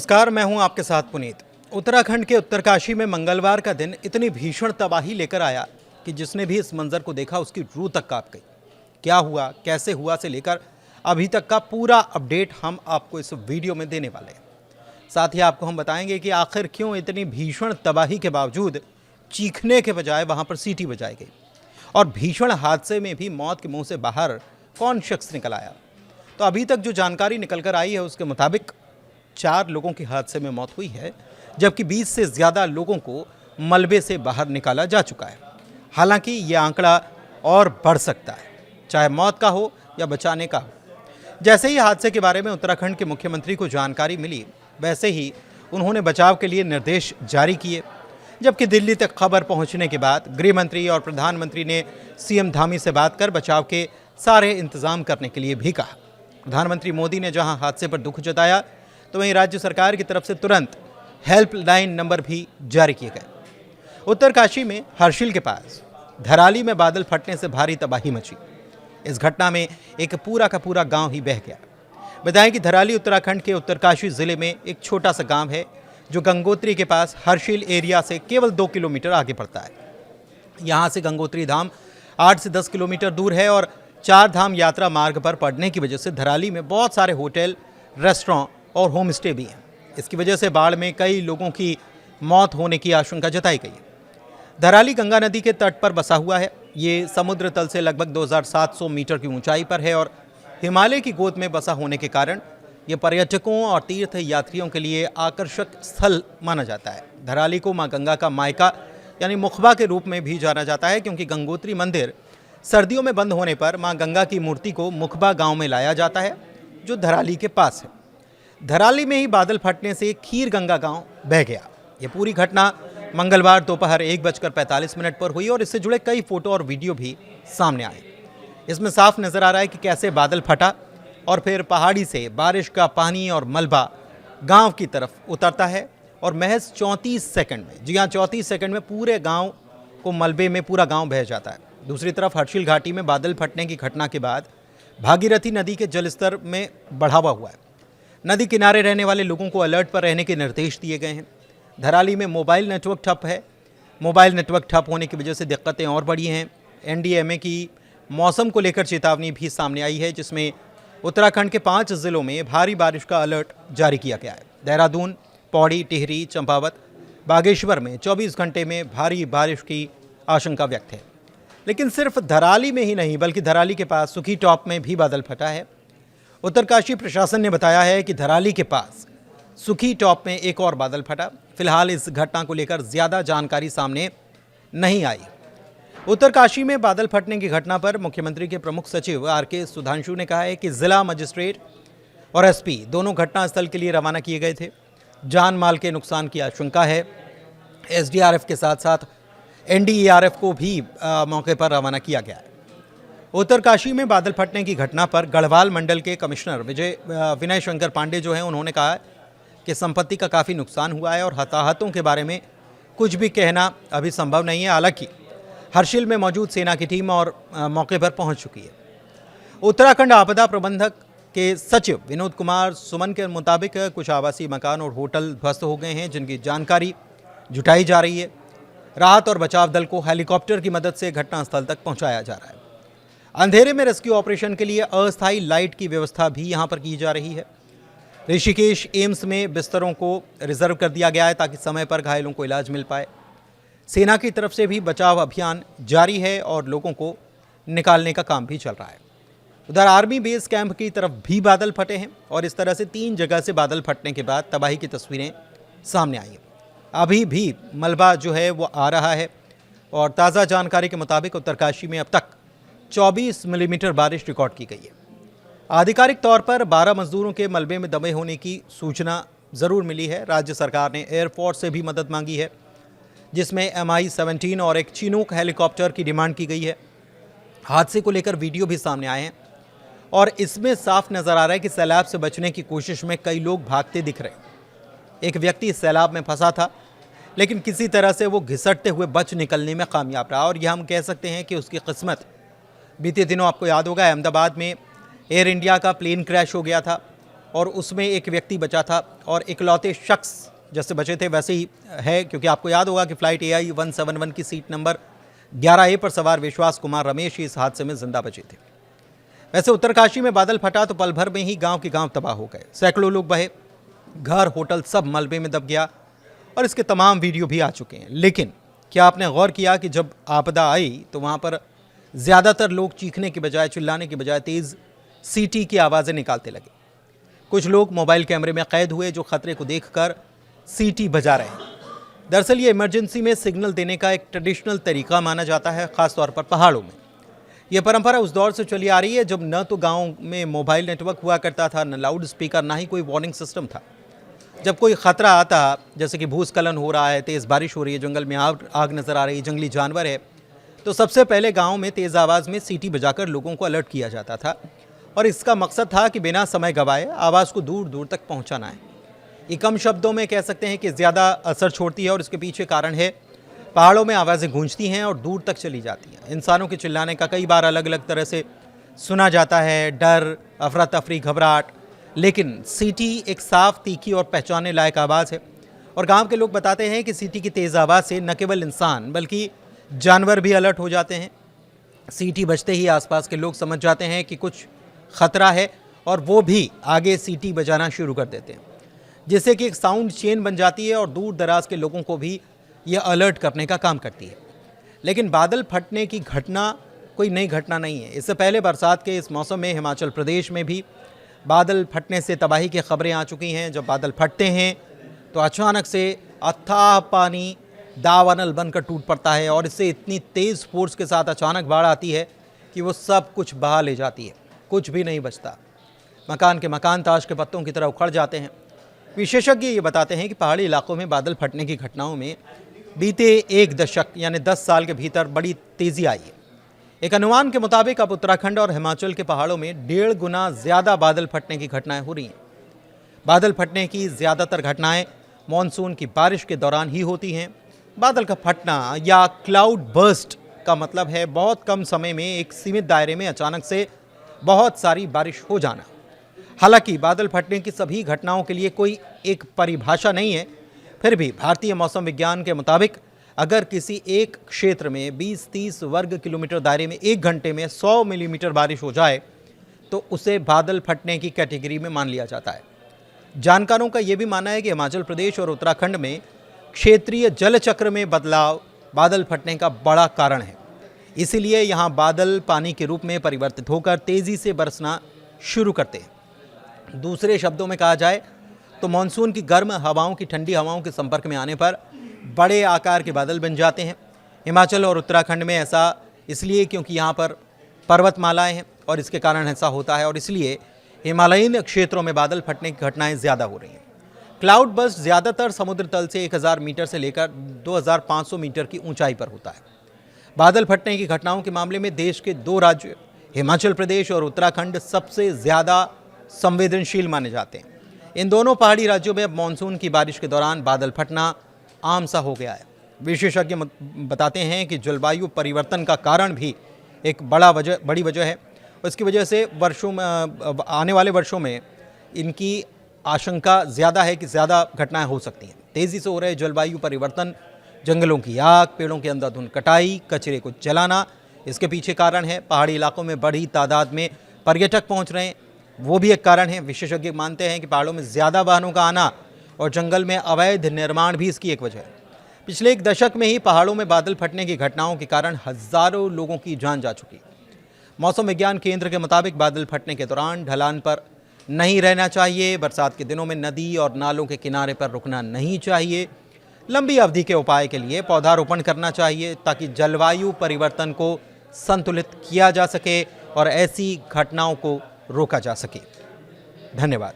नमस्कार, मैं हूं आपके साथ पुनीत। उत्तराखंड के उत्तरकाशी में मंगलवार का दिन इतनी भीषण तबाही लेकर आया कि जिसने भी इस मंजर को देखा उसकी रूह तक कांप गई। क्या हुआ, कैसे हुआ से लेकर अभी तक का पूरा अपडेट हम आपको इस वीडियो में देने वाले हैं। साथ ही आपको हम बताएंगे कि आखिर क्यों इतनी भीषण तबाही के बावजूद चीखने के बजाय वहां पर सीटी बजाई गई और भीषण हादसे में भी मौत के मुंह से बाहर कौन शख्स निकल आया। तो अभी तक जो जानकारी निकल कर आई है उसके मुताबिक 4 लोगों की हादसे में मौत हुई है, जबकि 20 से ज़्यादा लोगों को मलबे से बाहर निकाला जा चुका है। हालांकि ये आंकड़ा और बढ़ सकता है, चाहे मौत का हो या बचाने का हो। जैसे ही हादसे के बारे में उत्तराखंड के मुख्यमंत्री को जानकारी मिली, वैसे ही उन्होंने बचाव के लिए निर्देश जारी किए, जबकि दिल्ली तक खबर पहुंचने के बाद गृह मंत्री और प्रधानमंत्री ने सीएम धामी से बात कर बचाव के सारे इंतजाम करने के लिए भी कहा। प्रधानमंत्री मोदी ने जहां हादसे पर दुख जताया, तो वहीं राज्य सरकार की तरफ से तुरंत हेल्पलाइन नंबर भी जारी किए गए। उत्तरकाशी में हर्षिल के पास धराली में बादल फटने से भारी तबाही मची। इस घटना में एक पूरा का पूरा गांव ही बह गया। बताएं कि धराली उत्तराखंड के उत्तरकाशी जिले में एक छोटा सा गांव है जो गंगोत्री के पास हर्षिल एरिया से केवल 2 किलोमीटर आगे पड़ता है। यहाँ से गंगोत्री धाम 8 से 10 किलोमीटर दूर है और 4 धाम यात्रा मार्ग पर पड़ने की वजह से धराली में बहुत सारे होटल, रेस्टोरेंट और होम स्टे भी हैं। इसकी वजह से बाढ़ में कई लोगों की मौत होने की आशंका जताई गई है। धराली गंगा नदी के तट पर बसा हुआ है। ये समुद्र तल से लगभग 2700 मीटर की ऊंचाई पर है और हिमालय की गोद में बसा होने के कारण ये पर्यटकों और तीर्थ यात्रियों के लिए आकर्षक स्थल माना जाता है। धराली को मां गंगा का मायका यानी मुखबा के रूप में भी जाना जाता है, क्योंकि गंगोत्री मंदिर सर्दियों में बंद होने पर मां गंगा की मूर्ति को मुखबा गांव में लाया जाता है, जो धराली के पास है। धराली में ही बादल फटने से खीर गंगा गांव बह गया। ये पूरी घटना मंगलवार दोपहर 1:45 पर हुई और इससे जुड़े कई फोटो और वीडियो भी सामने आए। इसमें साफ नजर आ रहा है कि कैसे बादल फटा और फिर पहाड़ी से बारिश का पानी और मलबा गांव की तरफ उतरता है और महज 34 सेकंड में, जी हाँ 34 सेकंड में पूरे गांव को मलबे में पूरा गांव बह जाता है। दूसरी तरफ हर्षिल घाटी में बादल फटने की घटना के बाद भागीरथी नदी के जलस्तर में बढ़ावा हुआ है। नदी किनारे रहने वाले लोगों को अलर्ट पर रहने के निर्देश दिए गए हैं। धराली में मोबाइल नेटवर्क ठप है। मोबाइल नेटवर्क ठप होने की वजह से दिक्कतें और बढ़ी हैं। एनडीएमए की मौसम को लेकर चेतावनी भी सामने आई है, जिसमें उत्तराखंड के 5 जिलों में भारी बारिश का अलर्ट जारी किया गया है। देहरादून, पौड़ी, टिहरी, चंपावत, बागेश्वर में 24 घंटे में भारी बारिश की आशंका व्यक्त है। लेकिन सिर्फ धराली में ही नहीं, बल्कि धराली के पास सुखी टॉप में भी बादल फटा है। उत्तरकाशी प्रशासन ने बताया है कि धराली के पास सुखी टॉप में एक और बादल फटा। फिलहाल इस घटना को लेकर ज्यादा जानकारी सामने नहीं आई। उत्तरकाशी में बादल फटने की घटना पर मुख्यमंत्री के प्रमुख सचिव आरके सुधांशु ने कहा है कि जिला मजिस्ट्रेट और एसपी दोनों घटनास्थल के लिए रवाना किए गए थे। जान माल के नुकसान की आशंका है। एसडीआरएफ के साथ साथ एनडीआरएफ को भी मौके पर रवाना किया गया है। उत्तरकाशी में बादल फटने की घटना पर गढ़वाल मंडल के कमिश्नर विनय शंकर पांडे जो हैं, उन्होंने कहा कि संपत्ति का काफ़ी नुकसान हुआ है और हताहतों के बारे में कुछ भी कहना अभी संभव नहीं है। हालांकि हर्षिल में मौजूद सेना की टीम और मौके पर पहुंच चुकी है। उत्तराखंड आपदा प्रबंधक के सचिव विनोद कुमार सुमन के मुताबिक कुछ आवासीय मकान और होटल ध्वस्त हो गए हैं, जिनकी जानकारी जुटाई जा रही है। राहत और बचाव दल को हेलीकॉप्टर की मदद से घटनास्थल तक पहुँचाया जा रहा है। अंधेरे में रेस्क्यू ऑपरेशन के लिए अस्थायी लाइट की व्यवस्था भी यहां पर की जा रही है। ऋषिकेश एम्स में बिस्तरों को रिजर्व कर दिया गया है ताकि समय पर घायलों को इलाज मिल पाए। सेना की तरफ से भी बचाव अभियान जारी है और लोगों को निकालने का काम भी चल रहा है। उधर आर्मी बेस कैंप की तरफ भी बादल फटे हैं और इस तरह से 3 जगह से बादल फटने के बाद तबाही की तस्वीरें सामने आई हैं। अभी भी मलबा जो है वो आ रहा है और ताज़ा जानकारी के मुताबिक उत्तरकाशी में अब तक 24 मिलीमीटर बारिश रिकॉर्ड की गई है। आधिकारिक तौर पर 12 मजदूरों के मलबे में दबे होने की सूचना ज़रूर मिली है। राज्य सरकार ने एयरफोर्स से भी मदद मांगी है, जिसमें MI-17 और एक चिनूक हेलीकॉप्टर की डिमांड की गई है। हादसे को लेकर वीडियो भी सामने आए हैं और इसमें साफ नज़र आ रहा है कि सैलाब से बचने की कोशिश में कई लोग भागते दिख रहे हैं। एक व्यक्ति सैलाब में फंसा था, लेकिन किसी तरह से वो घिसटते हुए बच निकलने में कामयाब रहा और यह हम कह सकते हैं कि उसकी किस्मत। बीते दिनों आपको याद होगा अहमदाबाद में एयर इंडिया का प्लेन क्रैश हो गया था और उसमें एक व्यक्ति बचा था और इकलौते शख्स जैसे बचे थे वैसे ही है, क्योंकि आपको याद होगा कि फ्लाइट AI 171 की सीट नंबर 11A पर सवार विश्वास कुमार रमेश इस हादसे में जिंदा बचे थे। वैसे उत्तरकाशी में बादल फटा तो पल भर में ही गांव के गांव तबाह हो गए, सैकड़ों लोग बहे, घर होटल सब मलबे में दब गया और इसके तमाम वीडियो भी आ चुके हैं। लेकिन क्या आपने गौर किया कि जब आपदा आई तो वहां पर ज़्यादातर लोग चीखने के बजाय, चिल्लाने के बजाय तेज़ सीटी की आवाज़ें निकालते लगे। कुछ लोग मोबाइल कैमरे में कैद हुए जो खतरे को देखकर सीटी बजा रहे हैं। दरअसल ये इमरजेंसी में सिग्नल देने का एक ट्रेडिशनल तरीका माना जाता है, ख़ासतौर पर पहाड़ों में। यह परंपरा उस दौर से चली आ रही है जब न तो गाँव में मोबाइल नेटवर्क हुआ करता था, न लाउड स्पीकर, ना ही कोई वार्निंग सिस्टम था। जब कोई ख़तरा आता, जैसे कि भूस्खलन हो रहा है, तेज़ बारिश हो रही है, जंगल में आग नज़र आ रही है, जंगली जानवर है, तो सबसे पहले गांव में तेज़ आवाज़ में सीटी बजाकर लोगों को अलर्ट किया जाता था और इसका मकसद था कि बिना समय गंवाए आवाज़ को दूर दूर तक पहुंचाना है। ये कम शब्दों में कह सकते हैं कि ज़्यादा असर छोड़ती है और इसके पीछे कारण है पहाड़ों में आवाज़ें गूंजती हैं और दूर तक चली जाती हैं। इंसानों के चिल्लाने का कई बार अलग अलग तरह से सुना जाता है, डर, अफरा तफरी, घबराहट, लेकिन सीटी एक साफ, तीखी और पहचानने लायक आवाज़ है। और गांव के लोग बताते हैं कि सीटी की तेज़ आवाज़ से न केवल इंसान बल्कि जानवर भी अलर्ट हो जाते हैं। सीटी बजते ही आसपास के लोग समझ जाते हैं कि कुछ खतरा है और वो भी आगे सीटी बजाना शुरू कर देते हैं, जिससे कि एक साउंड चेन बन जाती है और दूर दराज के लोगों को भी यह अलर्ट करने का काम करती है। लेकिन बादल फटने की घटना कोई नई घटना नहीं है। इससे पहले बरसात के इस मौसम में हिमाचल प्रदेश में भी बादल फटने से तबाही की खबरें आ चुकी हैं। जब बादल फटते हैं तो अचानक से अथाह पानी दावानल बनकर टूट पड़ता है और इससे इतनी तेज़ फोर्स के साथ अचानक बाढ़ आती है कि वो सब कुछ बहा ले जाती है, कुछ भी नहीं बचता। मकान के मकान ताश के पत्तों की तरह उखड़ जाते हैं। विशेषज्ञ ये बताते हैं कि पहाड़ी इलाकों में बादल फटने की घटनाओं में बीते एक दशक यानी 10 साल के भीतर बड़ी तेज़ी आई है। एक अनुमान के मुताबिक अब उत्तराखंड और हिमाचल के पहाड़ों में 1.5 गुना ज़्यादा बादल फटने की घटनाएं हो रही हैं। बादल फटने की ज़्यादातर घटनाएं मानसून की बारिश के दौरान ही होती हैं। बादल का फटना या क्लाउड बर्स्ट का मतलब है बहुत कम समय में एक सीमित दायरे में अचानक से बहुत सारी बारिश हो जाना। हालांकि बादल फटने की सभी घटनाओं के लिए कोई एक परिभाषा नहीं है, फिर भी भारतीय मौसम विज्ञान के मुताबिक अगर किसी एक क्षेत्र में 20-30 वर्ग किलोमीटर दायरे में 1 घंटे में 100 मिलीमीटर बारिश हो जाए तो उसे बादल फटने की कैटेगरी में मान लिया जाता है। जानकारों का यह भी मानना है कि हिमाचल प्रदेश और उत्तराखंड में क्षेत्रीय जल चक्र में बदलाव बादल फटने का बड़ा कारण है। इसीलिए यहाँ बादल पानी के रूप में परिवर्तित होकर तेज़ी से बरसना शुरू करते हैं। दूसरे शब्दों में कहा जाए तो मानसून की गर्म हवाओं की ठंडी हवाओं के संपर्क में आने पर बड़े आकार के बादल बन जाते हैं। हिमाचल और उत्तराखंड में ऐसा इसलिए क्योंकि यहाँ पर पर्वतमालाएं हैं और इसके कारण ऐसा होता है और इसलिए हिमालयीन क्षेत्रों में बादल फटने की घटनाएं ज़्यादा हो रही हैं। क्लाउड बर्स्ट ज़्यादातर समुद्र तल से 1000 मीटर से लेकर 2500 मीटर की ऊंचाई पर होता है। बादल फटने की घटनाओं के मामले में देश के 2 राज्य हिमाचल प्रदेश और उत्तराखंड सबसे ज़्यादा संवेदनशील माने जाते हैं। इन दोनों पहाड़ी राज्यों में अब मानसून की बारिश के दौरान बादल फटना आम सा हो गया है। विशेषज्ञ बताते हैं कि जलवायु परिवर्तन का कारण भी एक बड़ी वजह है। इसकी वजह से आने वाले वर्षों में इनकी आशंका ज़्यादा है कि ज़्यादा घटनाएं हो सकती हैं। तेज़ी से हो रहे जलवायु परिवर्तन, जंगलों की आग, पेड़ों की अंधाधुंध कटाई, कचरे को जलाना, इसके पीछे कारण है। पहाड़ी इलाकों में बड़ी तादाद में पर्यटक पहुंच रहे हैं, वो भी एक कारण है। विशेषज्ञ मानते हैं कि पहाड़ों में ज़्यादा वाहनों का आना और जंगल में अवैध निर्माण भी इसकी एक वजह है। पिछले 1 दशक में ही पहाड़ों में बादल फटने की घटनाओं के कारण हज़ारों लोगों की जान जा चुकी। मौसम विज्ञान केंद्र के मुताबिक बादल फटने के दौरान ढलान पर नहीं रहना चाहिए। बरसात के दिनों में नदी और नालों के किनारे पर रुकना नहीं चाहिए। लंबी अवधि के उपाय के लिए पौधारोपण करना चाहिए ताकि जलवायु परिवर्तन को संतुलित किया जा सके और ऐसी घटनाओं को रोका जा सके। धन्यवाद।